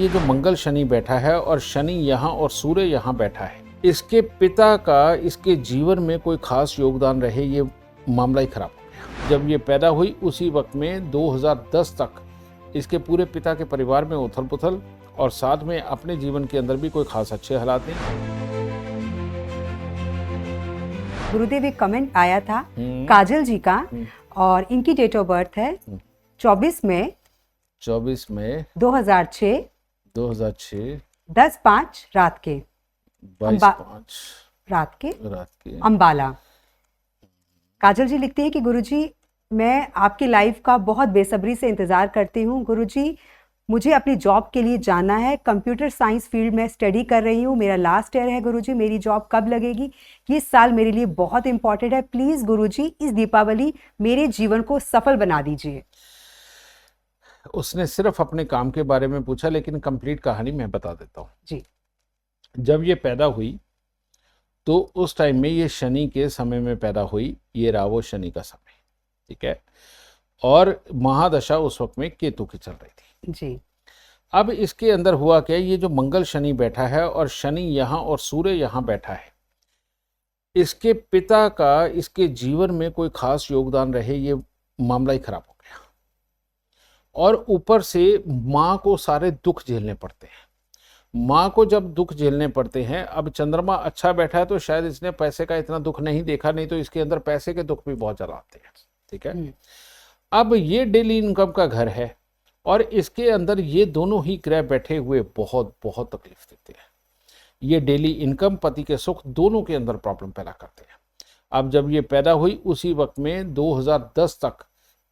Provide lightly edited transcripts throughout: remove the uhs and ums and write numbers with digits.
ये जो मंगल शनि बैठा है और शनि यहाँ और सूर्य यहाँ बैठा है, इसके पिता का इसके जीवन में कोई खास योगदान रहे, ये मामला ही खराब हो गया। जब ये पैदा हुई उसी वक्त में 2010 तक इसके पूरे पिता के परिवार में उथल पुथल और साथ में अपने जीवन के अंदर भी कोई खास अच्छे हालात नहीं। गुरुदेव, एक कमेंट आया था काजल जी का और इनकी डेट ऑफ बर्थ है 24 मई 2006 10:05 रात के 22:05 रात के अंबाला। काजल जी लिखती है कि गुरुजी, मैं आपकी लाइफ का बहुत बेसब्री से इंतजार करती हूँ। गुरुजी, मुझे अपनी जॉब के लिए जाना है। कंप्यूटर साइंस फील्ड में स्टडी कर रही हूँ। मेरा लास्ट ईयर है गुरुजी। मेरी जॉब कब लगेगी? ये साल मेरे लिए बहुत इंपॉर्टेंट है। प्लीज गुरुजी, इस दीपावली मेरे जीवन को सफल बना दीजिए। उसने सिर्फ अपने काम के बारे में पूछा, लेकिन कंप्लीट कहानी मैं बता देता हूँ जी। जब ये पैदा हुई तो उस टाइम में ये शनि के समय में पैदा हुई। ये रहा वो शनि का समय, ठीक है। और महादशा उस वक्त में केतु की चल रही थी जी। अब इसके अंदर हुआ क्या, ये जो मंगल शनि बैठा है और शनि यहाँ और सूर्य यहाँ बैठा है, इसके पिता का इसके जीवन में कोई खास योगदान रहे, ये मामला ही खराब हो गया। और ऊपर से माँ को सारे दुख झेलने पड़ते हैं। माँ को जब दुख झेलने पड़ते हैं, अब चंद्रमा अच्छा बैठा है तो शायद इसने पैसे का इतना दुख नहीं देखा, नहीं तो इसके अंदर पैसे के दुख भी बहुत ज्यादा आते हैं, ठीक है। अब ये डेली इनकम का घर है और इसके अंदर ये दोनों ही ग्रह बैठे हुए बहुत बहुत तकलीफ देते हैं। ये डेली इनकम, पति के सुख, दोनों के अंदर प्रॉब्लम पैदा करते हैं। अब जब ये पैदा हुई उसी वक्त में 2010 तक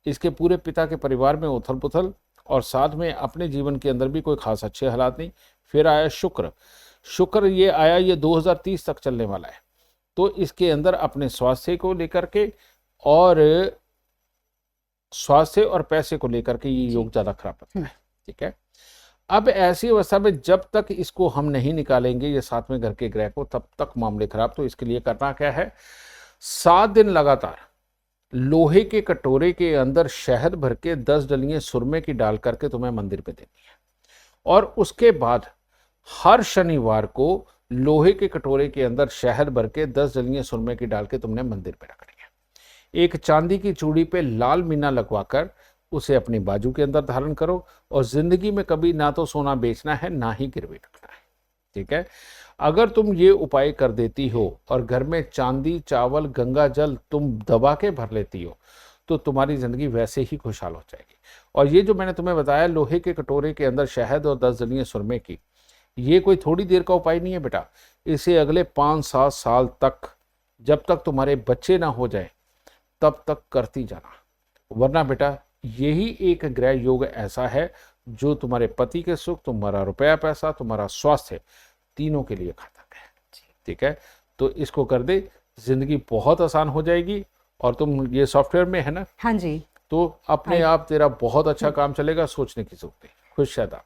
इसके पूरे पिता के परिवार में उथल पुथल और साथ में अपने जीवन के अंदर भी कोई खास अच्छे हालात नहीं। फिर आया शुक्र ये आया, ये 2030 तक चलने वाला है। तो इसके अंदर अपने स्वास्थ्य को लेकर के और स्वास्थ्य और पैसे को लेकर के ये योग ज्यादा खराब होता है, ठीक है। अब ऐसी अवस्था में जब तक इसको हम नहीं निकालेंगे ये साथ में घर के ग्रह को, तब तक मामले खराब। तो इसके लिए करना क्या है, 7 दिन लगातार लोहे के कटोरे के अंदर शहद भर के 10 डलियां सुरमे की डाल करके तुम्हें मंदिर पे देनी है। और उसके बाद हर शनिवार को लोहे के कटोरे के अंदर शहद भर के 10 डलियां सुरमे की डाल के तुमने मंदिर पे रखनी है। एक चांदी की चूड़ी पे लाल मीना लगवाकर उसे अपनी बाजू के अंदर धारण करो। और जिंदगी में कभी ना तो सोना बेचना है, ना ही गिरवी रखना है, ठीक है। अगर तुम ये उपाय कर देती हो और घर में चांदी, चावल, गंगा जल तुम दबा के भर लेती हो, तो तुम्हारी जिंदगी वैसे ही खुशहाल हो जाएगी। और ये जो मैंने तुम्हें बताया लोहे के कटोरे के अंदर शहद और 10 डलियां सुरमे की, ये कोई थोड़ी देर का उपाय नहीं है बेटा। इसे अगले 5-7 साल तक, जब तक तुम्हारे बच्चे ना हो जाए तब तक करती जाना। वरना बेटा यही एक ग्रह योग ऐसा है जो तुम्हारे पति के सुख, तुम्हारा रुपया पैसा, तुम्हारा स्वास्थ्य, तीनों के लिए घातक है, ठीक है। तो इसको कर दे, जिंदगी बहुत आसान हो जाएगी। और तुम ये सॉफ्टवेयर में है ना? हाँ जी। तो अपने आप तेरा बहुत अच्छा काम चलेगा, सोचने की जरूरत नहीं। खुश दाता।